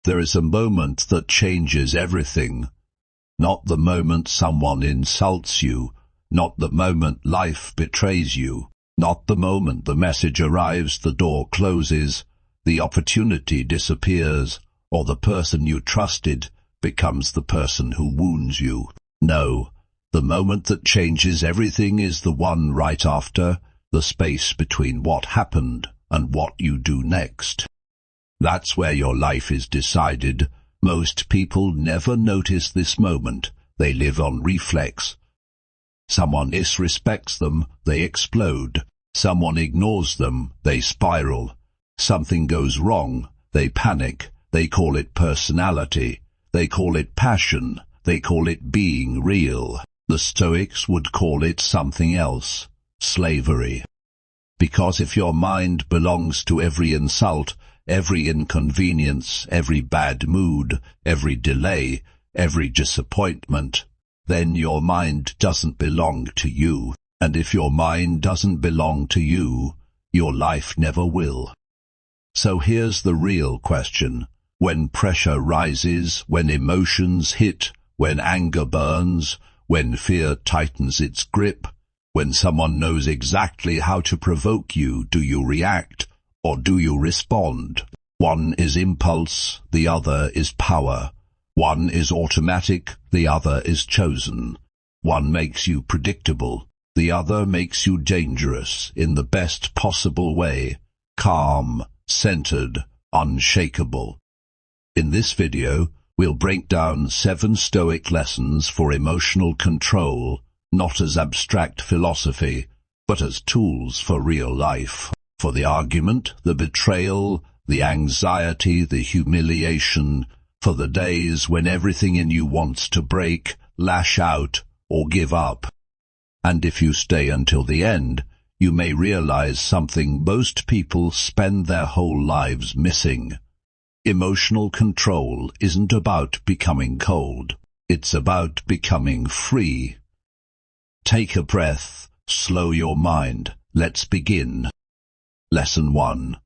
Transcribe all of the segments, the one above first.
There is a moment that changes everything. Not the moment someone insults you, not the moment life betrays you, not the moment the message arrives, the door closes, the opportunity disappears, or the person you trusted becomes the person who wounds you. No, the moment that changes everything is the one right after, the space between what happened and what you do next. That's where your life is decided. Most people never notice this moment. They live on reflex. Someone disrespects them, they explode. Someone ignores them, they spiral. Something goes wrong, they panic. They call it personality. They call it passion. They call it being real. The Stoics would call it something else, slavery. Because if your mind belongs to every insult, every inconvenience, every bad mood, every delay, every disappointment, then your mind doesn't belong to you. And if your mind doesn't belong to you, your life never will. So here's the real question. When pressure rises, when emotions hit, when anger burns, when fear tightens its grip, when someone knows exactly how to provoke you, do you react or do you respond? One is impulse, the other is power. One is automatic, the other is chosen. One makes you predictable, the other makes you dangerous in the best possible way, calm, centered, unshakable. In this video, we'll break down 7 Stoic lessons for emotional control, not as abstract philosophy, but as tools for real life. For the argument, the betrayal, the anxiety, the humiliation, for the days when everything in you wants to break, lash out, or give up. And if you stay until the end, you may realize something most people spend their whole lives missing. Emotional control isn't about becoming cold. It's about becoming free. Take a breath, slow your mind. Let's begin. Lesson 1.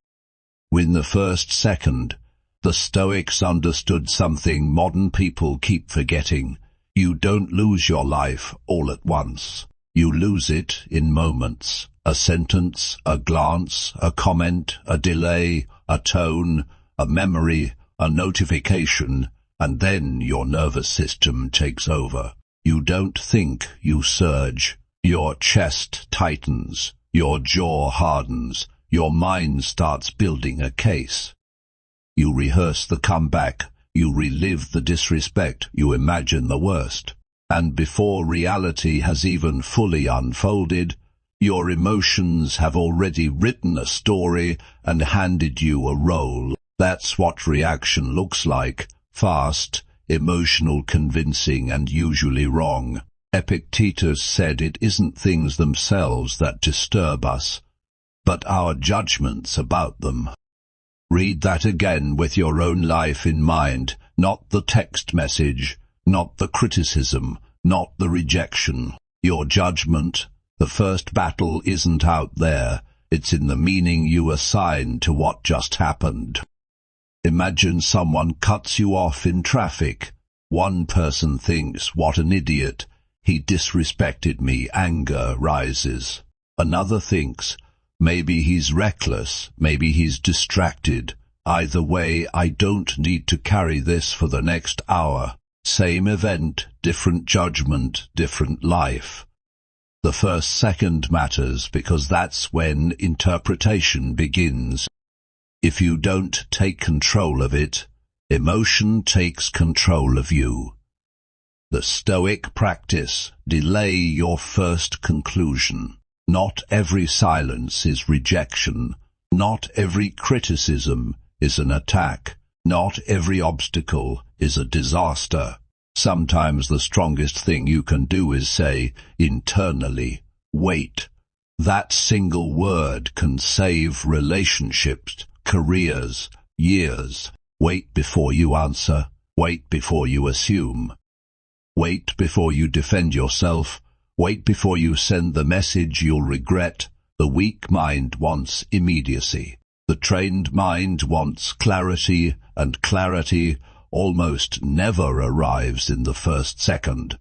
Win the first second. The Stoics understood something modern people keep forgetting. You don't lose your life all at once. You lose it in moments. A sentence, a glance, a comment, a delay, a tone, a memory, a notification, and then your nervous system takes over. You don't think, you surge. Your chest tightens. Your jaw hardens. Your mind starts building a case. You rehearse the comeback. You relive the disrespect. You imagine the worst. And before reality has even fully unfolded, your emotions have already written a story and handed you a role. That's what reaction looks like. Fast, emotional, convincing, and usually wrong. Epictetus said it isn't things themselves that disturb us, but our judgments about them. Read that again with your own life in mind, not the text message, not the criticism, not the rejection. Your judgment. The first battle isn't out there, it's in the meaning you assign to what just happened. Imagine someone cuts you off in traffic. One person thinks, what an idiot, he disrespected me, anger rises. Another thinks, maybe he's reckless, maybe he's distracted. Either way, I don't need to carry this for the next hour. Same event, different judgment, different life. The first second matters because that's when interpretation begins. If you don't take control of it, emotion takes control of you. The Stoic practice: delay your first conclusion. Not every silence is rejection. Not every criticism is an attack. Not every obstacle is a disaster. Sometimes the strongest thing you can do is say, internally, wait. That single word can save relationships, careers, years. Wait before you answer. Wait before you assume. Wait before you defend yourself. Wait before you send the message you'll regret. The weak mind wants immediacy. The trained mind wants clarity, and clarity almost never arrives in the first second.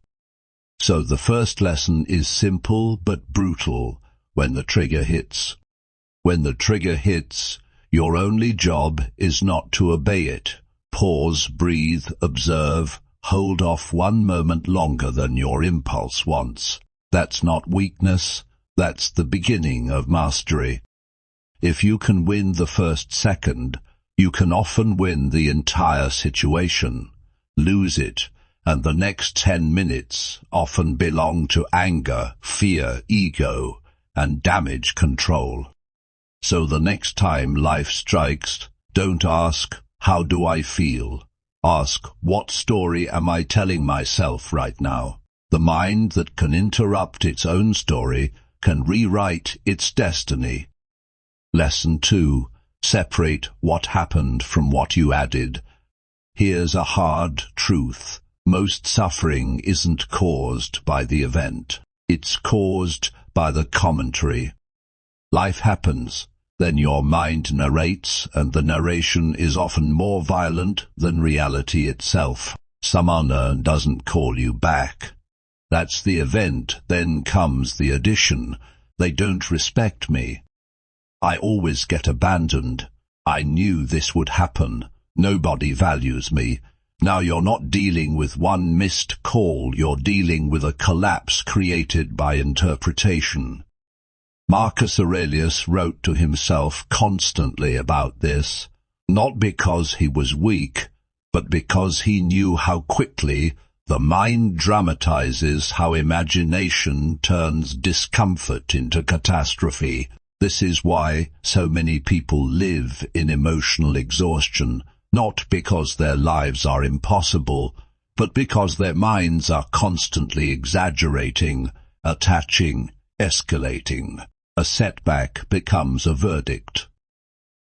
So the first lesson is simple but brutal when the trigger hits. When the trigger hits, your only job is not to obey it. Pause, breathe, observe, hold off 1 moment longer than your impulse wants. That's not weakness, that's the beginning of mastery. If you can win the first second, you can often win the entire situation. Lose it, and the next 10 minutes often belong to anger, fear, ego, and damage control. So the next time life strikes, don't ask, how do I feel? Ask, what story am I telling myself right now? The mind that can interrupt its own story can rewrite its destiny. Lesson 2. Separate what happened from what you added. Here's a hard truth. Most suffering isn't caused by the event. It's caused by the commentary. Life happens, then your mind narrates, and the narration is often more violent than reality itself. Someone doesn't call you back. That's the event, then comes the addition. They don't respect me. I always get abandoned. I knew this would happen. Nobody values me. Now you're not dealing with one missed call, you're dealing with a collapse created by interpretation. Marcus Aurelius wrote to himself constantly about this, not because he was weak, but because he knew how quickly the mind dramatizes, how imagination turns discomfort into catastrophe. This is why so many people live in emotional exhaustion, not because their lives are impossible, but because their minds are constantly exaggerating, attaching, escalating. A setback becomes a verdict.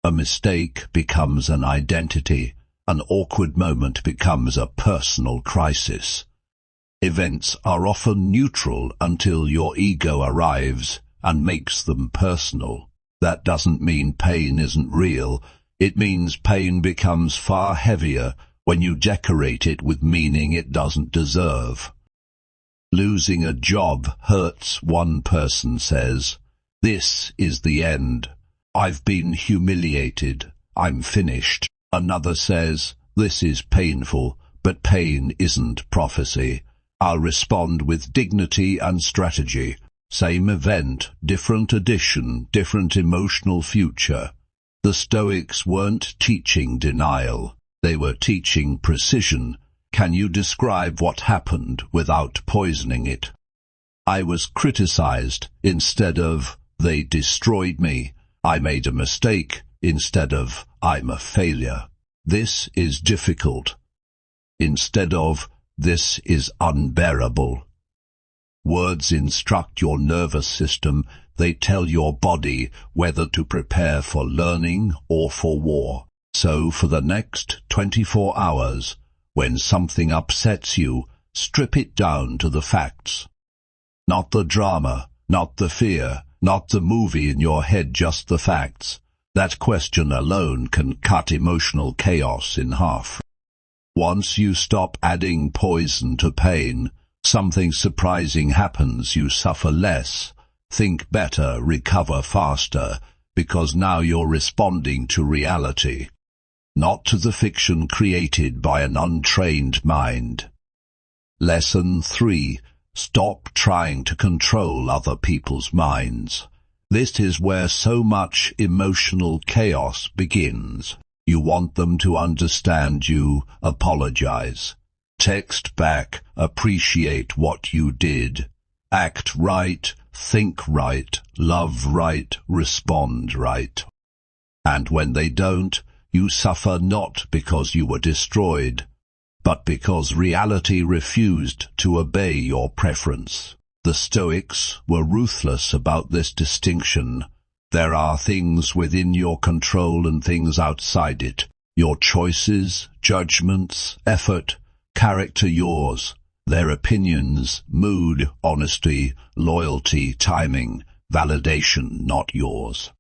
A mistake becomes an identity. An awkward moment becomes a personal crisis. Events are often neutral until your ego arrives and makes them personal. That doesn't mean pain isn't real. It means pain becomes far heavier when you decorate it with meaning it doesn't deserve. Losing a job hurts, one person says. This is the end. I've been humiliated. I'm finished. Another says, this is painful, but pain isn't prophecy. I'll respond with dignity and strategy. Same event, different edition, different emotional future. The Stoics weren't teaching denial. They were teaching precision. Can you describe what happened without poisoning it? I was criticized instead of, they destroyed me. I made a mistake instead of, I'm a failure. This is difficult. Instead of, this is unbearable. Words instruct your nervous system. They tell your body whether to prepare for learning or for war. So for the next 24 hours, when something upsets you, strip it down to the facts. Not the drama, not the fear, not the movie in your head, just the facts. That question alone can cut emotional chaos in half. Once you stop adding poison to pain, something surprising happens. You suffer less, think better, recover faster, because now you're responding to reality, not to the fiction created by an untrained mind. Lesson 3. Stop trying to control other people's minds. This is where so much emotional chaos begins. You want them to understand you, apologize. Text back, appreciate what you did. Act right, think right, love right, respond right. And when they don't, you suffer not because you were destroyed, but because reality refused to obey your preference. The Stoics were ruthless about this distinction. There are things within your control and things outside it. Your choices, judgments, effort, character yours. Their opinions, mood, honesty, loyalty, timing, validation not yours.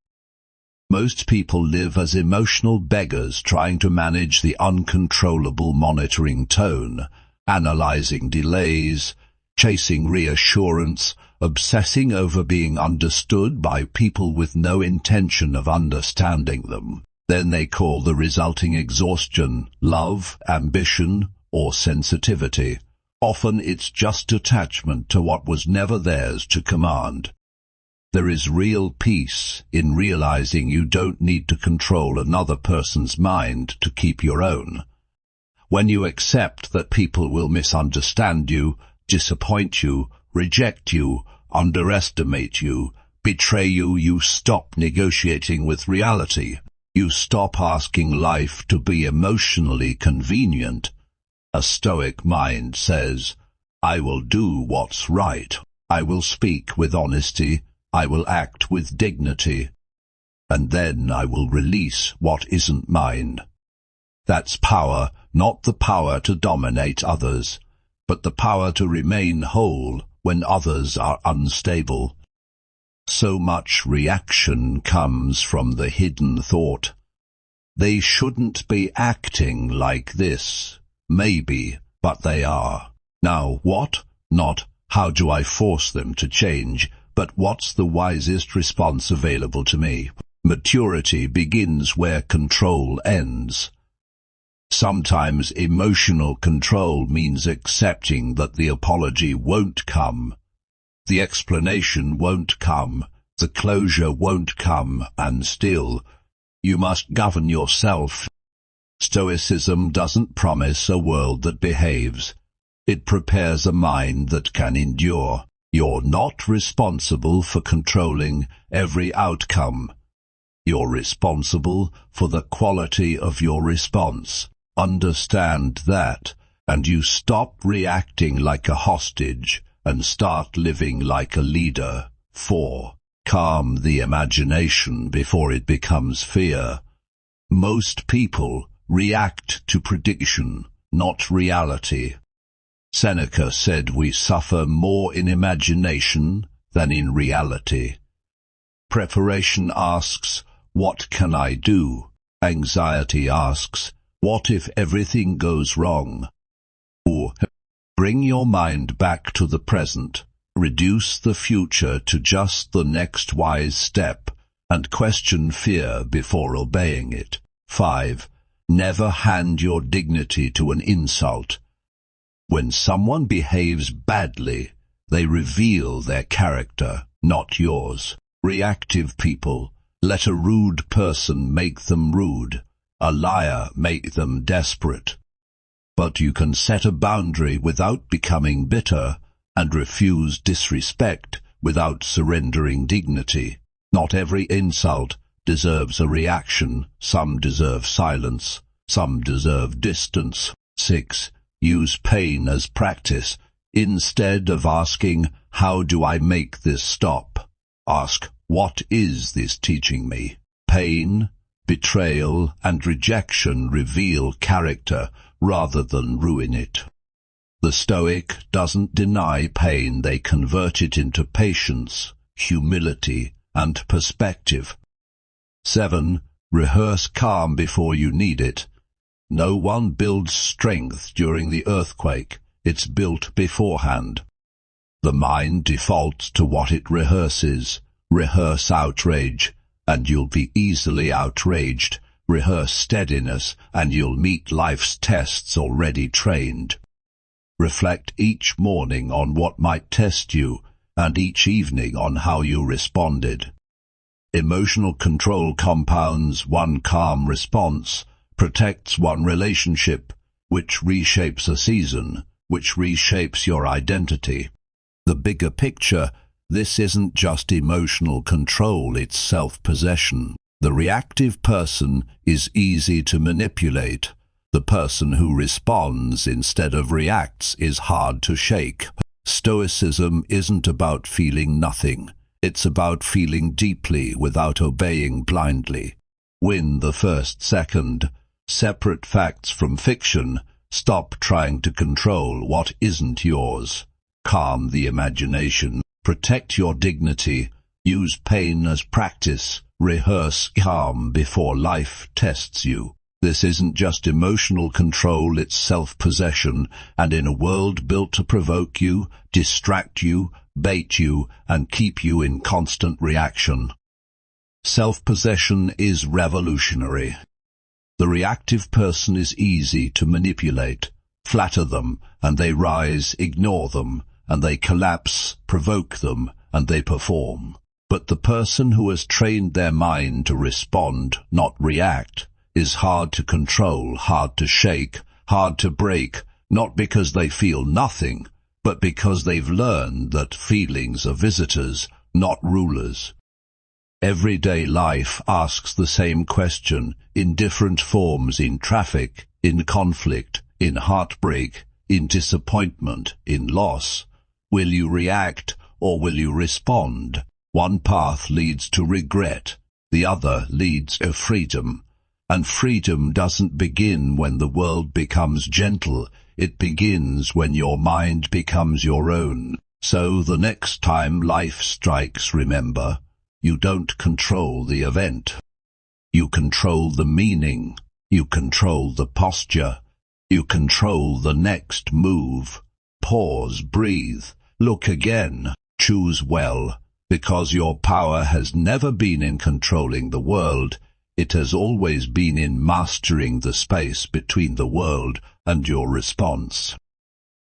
Most people live as emotional beggars trying to manage the uncontrollable monitoring tone, analyzing delays, chasing reassurance, obsessing over being understood by people with no intention of understanding them. Then they call the resulting exhaustion love, ambition, or sensitivity. Often it's just attachment to what was never theirs to command. There is real peace in realizing you don't need to control another person's mind to keep your own. When you accept that people will misunderstand you, disappoint you, reject you, underestimate you, betray you, you stop negotiating with reality. You stop asking life to be emotionally convenient. A Stoic mind says, I will do what's right. I will speak with honesty. I will act with dignity. And then I will release what isn't mine. That's power, not the power to dominate others, but the power to remain whole when others are unstable. So much reaction comes from the hidden thought. They shouldn't be acting like this. Maybe, but they are. Now what? Not, how do I force them to change, but what's the wisest response available to me? Maturity begins where control ends. Sometimes emotional control means accepting that the apology won't come, the explanation won't come, the closure won't come, and still, you must govern yourself. Stoicism doesn't promise a world that behaves. It prepares a mind that can endure. You're not responsible for controlling every outcome. You're responsible for the quality of your response. Understand that, and you stop reacting like a hostage and start living like a leader. 4. Calm the imagination before it becomes fear. Most people react to prediction, not reality. Seneca said we suffer more in imagination than in reality. Preparation asks, what can I do? Anxiety asks, what if everything goes wrong? Or, bring your mind back to the present, reduce the future to just the next wise step, and question fear before obeying it. 5. Never hand your dignity to an insult. When someone behaves badly, they reveal their character, not yours. Reactive people let a rude person make them rude, a liar make them desperate. But you can set a boundary without becoming bitter, and refuse disrespect without surrendering dignity. Not every insult deserves a reaction. Some deserve silence. Some deserve distance. 6. Use pain as practice. Instead of asking, how do I make this stop? Ask, what is this teaching me? Pain, betrayal, and rejection reveal character rather than ruin it. The Stoic doesn't deny pain, they convert it into patience, humility, and perspective. 7. Rehearse calm before you need it. No one builds strength during the earthquake, it's built beforehand. The mind defaults to what it rehearses. Rehearse outrage, and you'll be easily outraged. Rehearse steadiness, and you'll meet life's tests already trained. Reflect each morning on what might test you, and each evening on how you responded. Emotional control compounds one calm response, protects one relationship, which reshapes a season, which reshapes your identity. The bigger picture, this isn't just emotional control, it's self-possession. The reactive person is easy to manipulate. The person who responds instead of reacts is hard to shake. Stoicism isn't about feeling nothing. It's about feeling deeply without obeying blindly. Win the first second. Separate facts from fiction. Stop trying to control what isn't yours. Calm the imagination. Protect your dignity. Use pain as practice. Rehearse calm before life tests you. This isn't just emotional control, it's self-possession, and in a world built to provoke you, distract you, bait you, and keep you in constant reaction. Self-possession is revolutionary. The reactive person is easy to manipulate. Flatter them, and they rise, ignore them, and they collapse, provoke them, and they perform. But the person who has trained their mind to respond, not react, is hard to control, hard to shake, hard to break, not because they feel nothing, but because they've learned that feelings are visitors, not rulers. Everyday life asks the same question, in different forms, in traffic, in conflict, in heartbreak, in disappointment, in loss. Will you react or will you respond? One path leads to regret, the other leads to freedom. And freedom doesn't begin when the world becomes gentle, it begins when your mind becomes your own. So the next time life strikes, remember, you don't control the event. You control the meaning, you control the posture, you control the next move. Pause, breathe, look again, choose well, because your power has never been in controlling the world. It has always been in mastering the space between the world and your response.